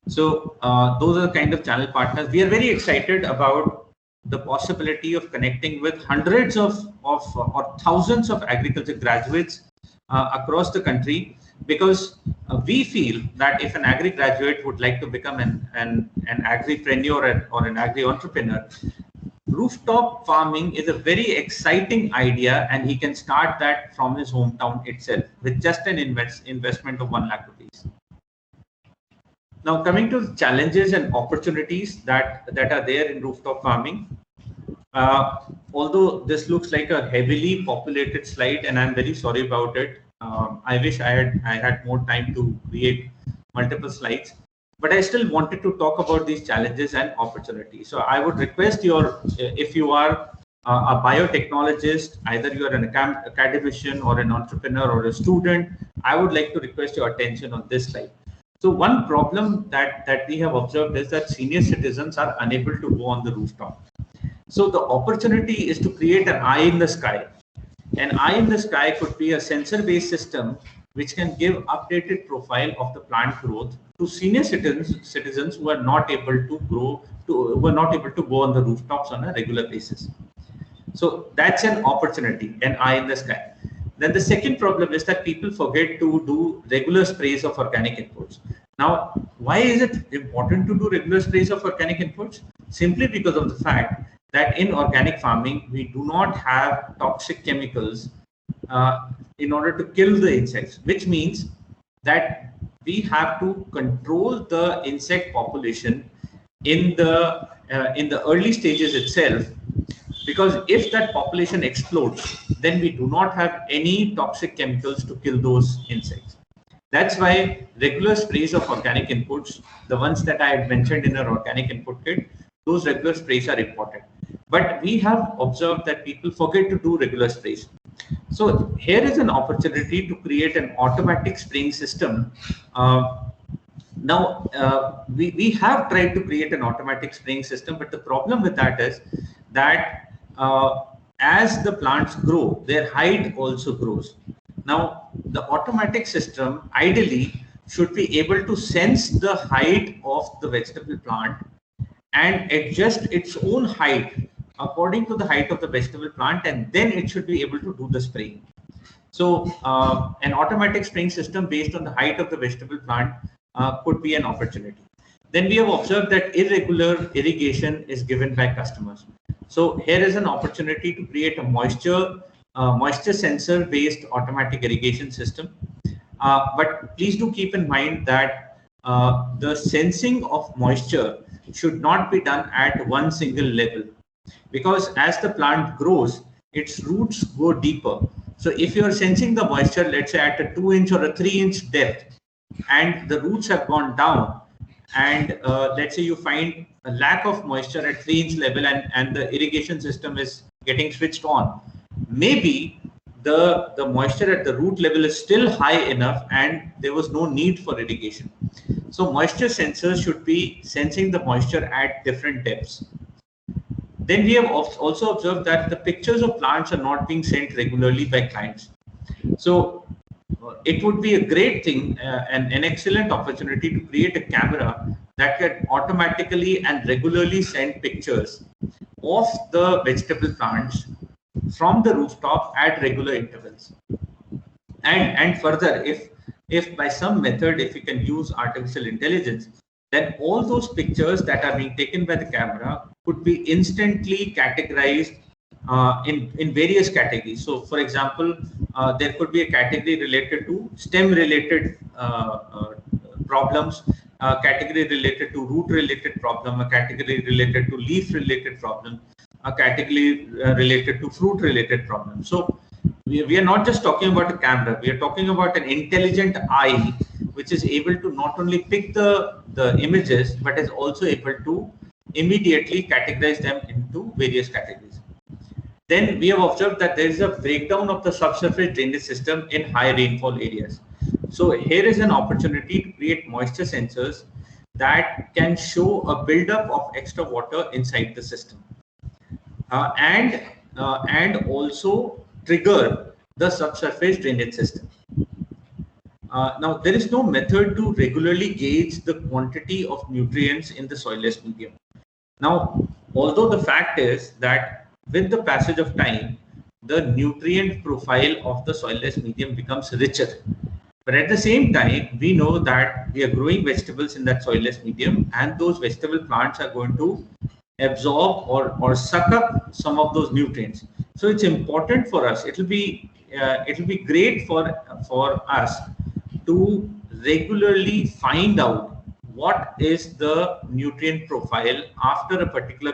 So those are the kind of channel partners. We are very excited about the possibility of connecting with hundreds or thousands of agriculture graduates across the country, because we feel that if an agri graduate would like to become an agripreneur or an agri entrepreneur, rooftop farming is a very exciting idea, and he can start that from his hometown itself with just an investment of 1 lakh rupees. Now, coming to the challenges and opportunities that are there in rooftop farming. Although this looks like a heavily populated slide, and I'm very sorry about it. I wish I had more time to create multiple slides, but I still wanted to talk about these challenges and opportunities. So I would request if you are a biotechnologist, either you are an academician or an entrepreneur or a student, I would like to request your attention on this slide. So one problem that we have observed is that senior citizens are unable to go on the rooftop. So the opportunity is to create an eye in the sky. An eye in the sky could be a sensor-based system which can give updated profile of the plant growth to senior citizens who are not able to go on the rooftops on a regular basis. So that's an opportunity, an eye in the sky. Then the second problem is that people forget to do regular sprays of organic inputs. Now, why is it important to do regular sprays of organic inputs? Simply because of the fact that in organic farming, we do not have toxic chemicals in order to kill the insects, which means that we have to control the insect population in the early stages itself. Because if that population explodes, then we do not have any toxic chemicals to kill those insects. That's why regular sprays of organic inputs, the ones that I had mentioned in our organic input kit, those regular sprays are important. But we have observed that people forget to do regular sprays. So here is an opportunity to create an automatic spraying system. We have tried to create an automatic spraying system, but the problem with that is that as the plants grow, their height also grows. Now, the automatic system ideally should be able to sense the height of the vegetable plant and adjust its own height according to the height of the vegetable plant, and then it should be able to do the spraying. So an automatic spraying system based on the height of the vegetable plant could be an opportunity. Then we have observed that irregular irrigation is given by customers. So here is an opportunity to create a moisture sensor based automatic irrigation system. But please do keep in mind that the sensing of moisture should not be done at one single level, because as the plant grows, its roots go deeper. So if you are sensing the moisture, let's say at a 2-inch or a 3-inch depth, and the roots have gone down, and let's say you find a lack of moisture at 3-inch level, and the irrigation system is getting switched on, maybe the moisture at the root level is still high enough and there was no need for irrigation. So moisture sensors should be sensing the moisture at different depths. Then we have also observed that the pictures of plants are not being sent regularly by clients. So it would be a great thing and an excellent opportunity to create a camera that can automatically and regularly send pictures of the vegetable plants from the rooftop at regular intervals. And further, if by some method, if we can use artificial intelligence, then all those pictures that are being taken by the camera could be instantly categorized in various categories. So, for example, there could be a category related to stem-related problems, a category related to root-related problem, a category related to leaf-related problem, a category related to fruit-related problem. So, we are not just talking about a camera, we are talking about an intelligent eye which is able to not only pick the images but is also able to immediately categorize them into various categories. Then we have observed that there is a breakdown of the subsurface drainage system in high rainfall areas. So here is an opportunity to create moisture sensors that can show a buildup of extra water inside the system and also trigger the subsurface drainage system. Now, there is no method to regularly gauge the quantity of nutrients in the soilless medium. Now, although the fact is that with the passage of time, the nutrient profile of the soilless medium becomes richer. But at the same time, we know that we are growing vegetables in that soilless medium, and those vegetable plants are going to absorb or suck up some of those nutrients. So it's important for us. It'll be great for us to regularly find out what is the nutrient profile after a particular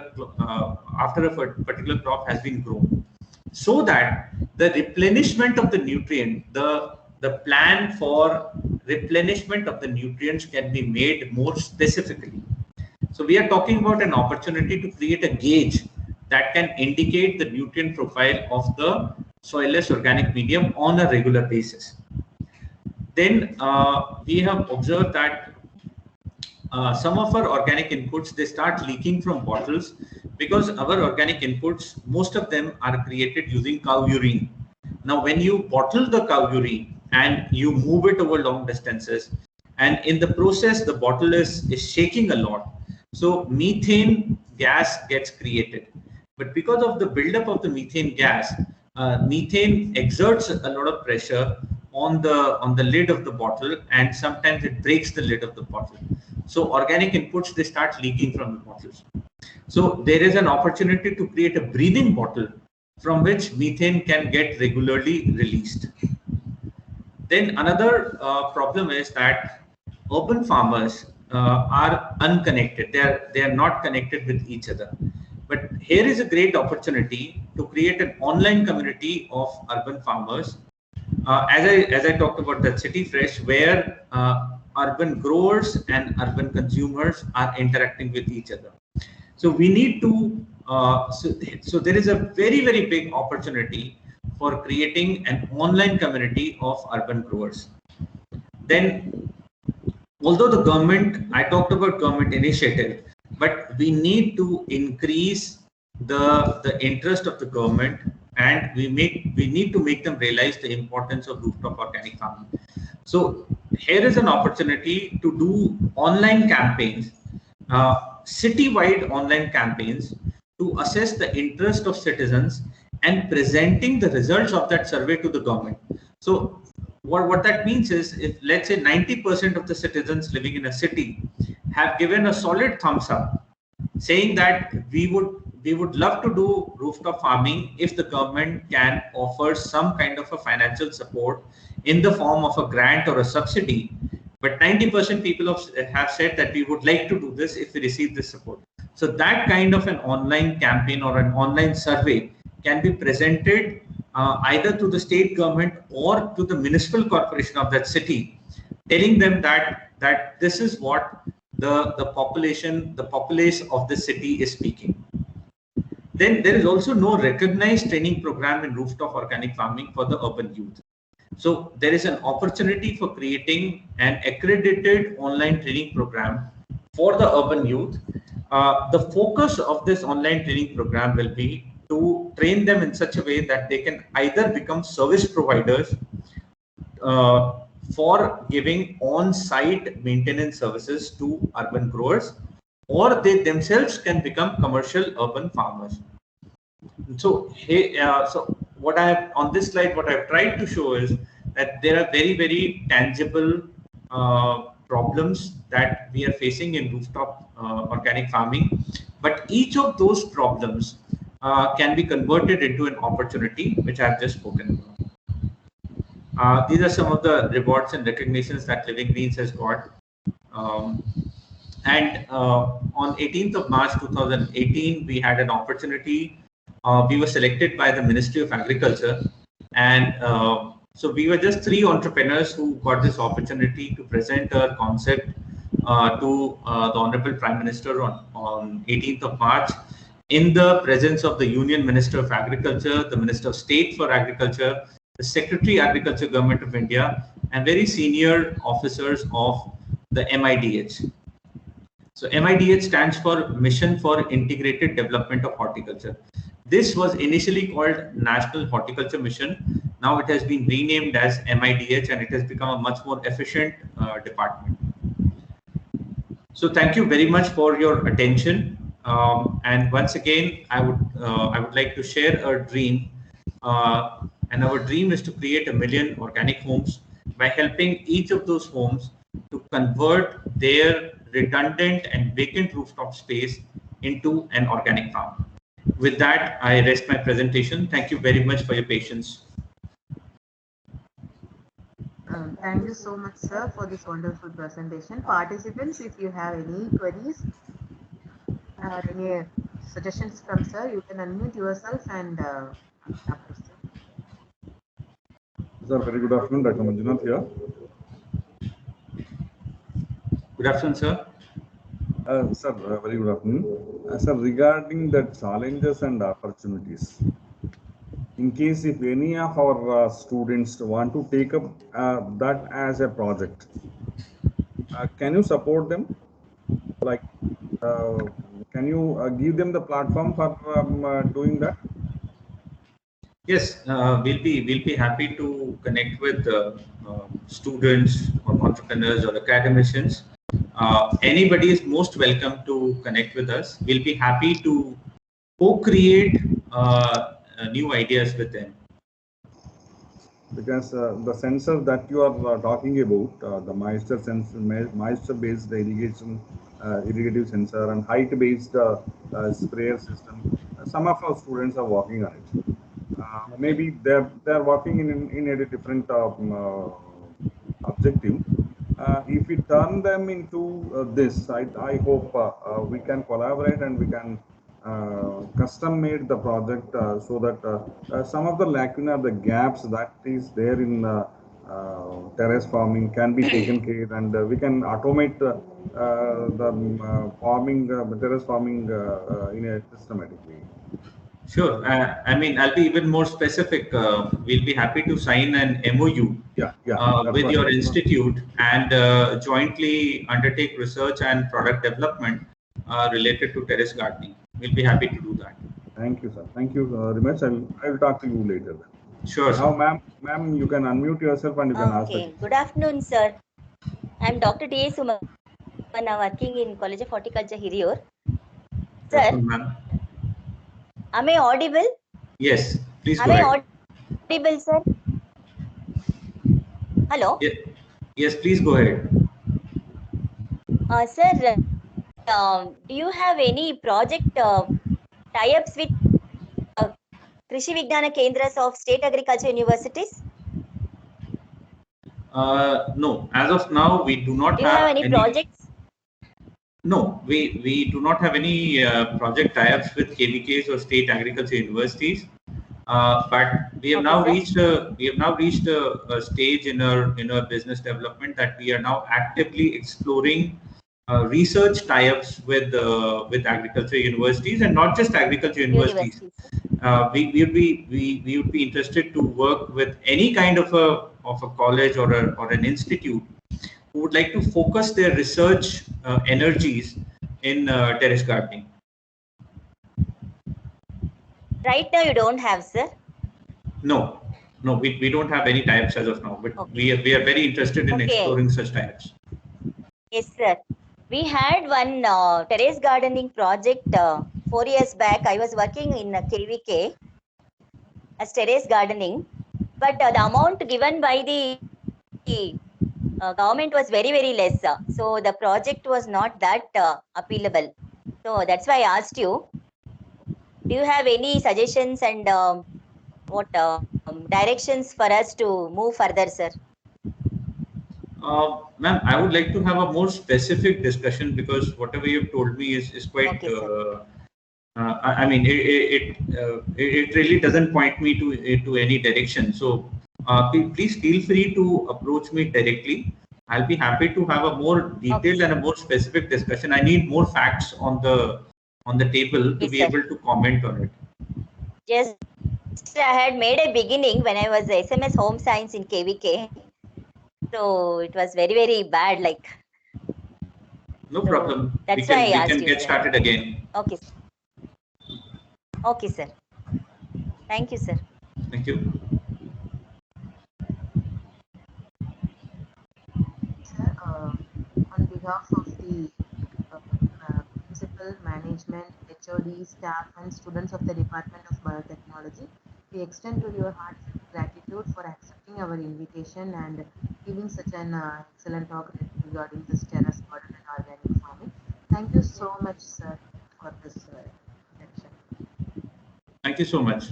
crop has been grown, so that the replenishment of the nutrient, the plan for replenishment of the nutrients can be made more specifically. So we are talking about an opportunity to create a gauge that can indicate the nutrient profile of the soilless organic medium on a regular basis. Then we have observed that some of our organic inputs, they start leaking from bottles because our organic inputs, most of them are created using cow urine. Now, when you bottle the cow urine and you move it over long distances, and in the process, the bottle is shaking a lot, so methane gas gets created. But because of the buildup of the methane gas, methane exerts a lot of pressure on the lid of the bottle, and sometimes it breaks the lid of the bottle. So organic inputs, they start leaking from the bottles. So there is an opportunity to create a breathing bottle from which methane can get regularly released. Then another problem is that urban farmers are unconnected. They are not connected with each other. But here is a great opportunity to create an online community of urban farmers. As I talked about that City Fresh, where urban growers and urban consumers are interacting with each other. So we need to, so there is a very, very big opportunity for creating an online community of urban growers. Then, although the government, I talked about government initiative, but we need to increase the interest of the government, and we need to make them realize the importance of rooftop organic farming. So here is an opportunity to do online campaigns, citywide online campaigns, to assess the interest of citizens and presenting the results of that survey to the government. So what that means is, if let's say 90% of the citizens living in a city have given a solid thumbs up, saying that we would love to do rooftop farming if the government can offer some kind of a financial support in the form of a grant or a subsidy. But 90% people have said that we would like to do this if we receive this support. So that kind of an online campaign or an online survey can be presented either to the state government or to the municipal corporation of that city, telling them that this is what the populace of the city is speaking. Then there is also no recognized training program in rooftop organic farming for the urban youth. So there is an opportunity for creating an accredited online training program for the urban youth. The focus of this online training program will be to train them in such a way that they can either become service providers for giving on-site maintenance services to urban growers, or they themselves can become commercial urban farmers. So, so what I have on this slide, what I've tried to show is that there are very, very tangible problems that we are facing in rooftop organic farming, but each of those problems can be converted into an opportunity, which I have just spoken about. These are some of the rewards and recognitions that Living Greens has got. On 18th of March 2018, we had an opportunity. We were selected by the Ministry of Agriculture, and so we were just 3 entrepreneurs who got this opportunity to present our concept to the Honorable Prime Minister on 18th of March, in the presence of the Union Minister of Agriculture, the Minister of State for Agriculture, the Secretary Agriculture Government of India, and very senior officers of the MIDH. So MIDH stands for Mission for Integrated Development of Horticulture. This was initially called National Horticulture Mission. Now it has been renamed as MIDH, and it has become a much more efficient department. So thank you very much for your attention. And once again, I would like to share a dream. And our dream is to create 1 million organic homes by helping each of those homes to convert their redundant and vacant rooftop space into an organic farm. With that, I rest my presentation. Thank you very much for your patience. Thank you so much, sir, for this wonderful presentation. Participants, if you have any queries or any suggestions from sir, you can unmute yourself and after sir. Sir, very good afternoon. Dr. Manjunath here. Good afternoon, sir. Sir, very good afternoon. Sir, regarding the challenges and opportunities, in case if any of our students want to take up that as a project, can you support them? Like, can you give them the platform for doing that? Yes, we'll be happy to connect with students or entrepreneurs or academicians. Anybody is most welcome to connect with us. We'll be happy to co-create new ideas with them. Because the sensor that you are talking about, the moisture sensor, moisture-based irrigation, irrigative sensor, and height-based sprayer system, some of our students are working on it. Maybe they're working in a different objective. If we turn them into this, I hope we can collaborate and we can custom made the project so that some of the lacuna, the gaps that is there in terrace farming can be taken care, and we can automate the farming, terrace farming in a systematic way. Sure. I mean, I'll be even more specific. We'll be happy to sign an MOU with your institute and jointly undertake research and product development related to terrace gardening. We'll be happy to do that. Thank you, sir. Thank you very much. I'll talk to you later. Sure. Now, ma'am, you can unmute yourself and you can ask. Okay. Good afternoon, sir. I'm Dr. T.A. Sumana, working in College of Horticulture, Hiriur. Sir, am I audible? Yes, please go ahead. Am I audible, sir? Hello? Yes, please go ahead. Sir, do you have any project tie-ups with Krishi Vignana Kendras of State Agriculture Universities? No, as of now, we do not have any projects. No, we do not have any project tie-ups with KVKs or state agriculture universities. But we have now reached a stage in our business development that we are now actively exploring research tie-ups with agriculture universities, and not just agriculture universities. We would be interested to work with any kind of a college or an institute who would like to focus their research energies in terrace gardening. Right now you don't have, sir? No, we don't have any types as of now, but we are very interested in exploring such types. Yes, sir. We had one terrace gardening project 4 years back. I was working in KVK as terrace gardening, but the amount given by the government was very, very less. So the project was not that appealable. So that's why I asked you, do you have any suggestions and what directions for us to move further, sir? Ma'am, I would like to have a more specific discussion, because whatever you've told me is quite. Okay, I mean, it really doesn't point me to any direction. So please feel free to approach me directly. I'll be happy to have a more detailed and a more specific discussion. I need more facts on the table to be able to comment on it. Just I had made a beginning when I was SMS Home Science in KVK. So it was very, very bad. Like. No problem. That's why I asked you. We can get started again. Okay. Okay, sir. Thank you, sir. Thank you. Sir, on behalf of the principal, management, HOD, staff, and students of the Department of Biotechnology, we extend to your heartfelt gratitude for accepting our invitation and giving such an excellent talk regarding this terrace garden and organic farming. Thank you so much, sir, for this section. Thank you so much.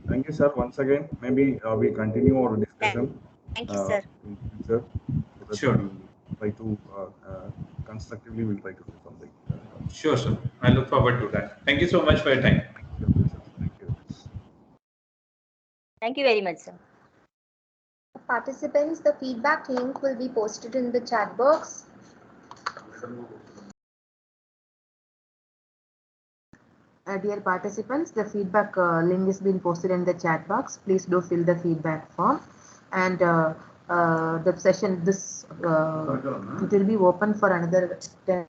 Thank you, sir. Once again, maybe we continue our discussion. Thank you, sir. In future. Sure. Try to constructively, we'll try to do something. Sure, sir. I look forward to that. Thank you so much for your time. Thank you. Thank you very much, sir. Participants, the feedback link will be posted in the chat box. Dear participants, the feedback link is being posted in the chat box. Please do fill the feedback form, and the session it will be open for another 10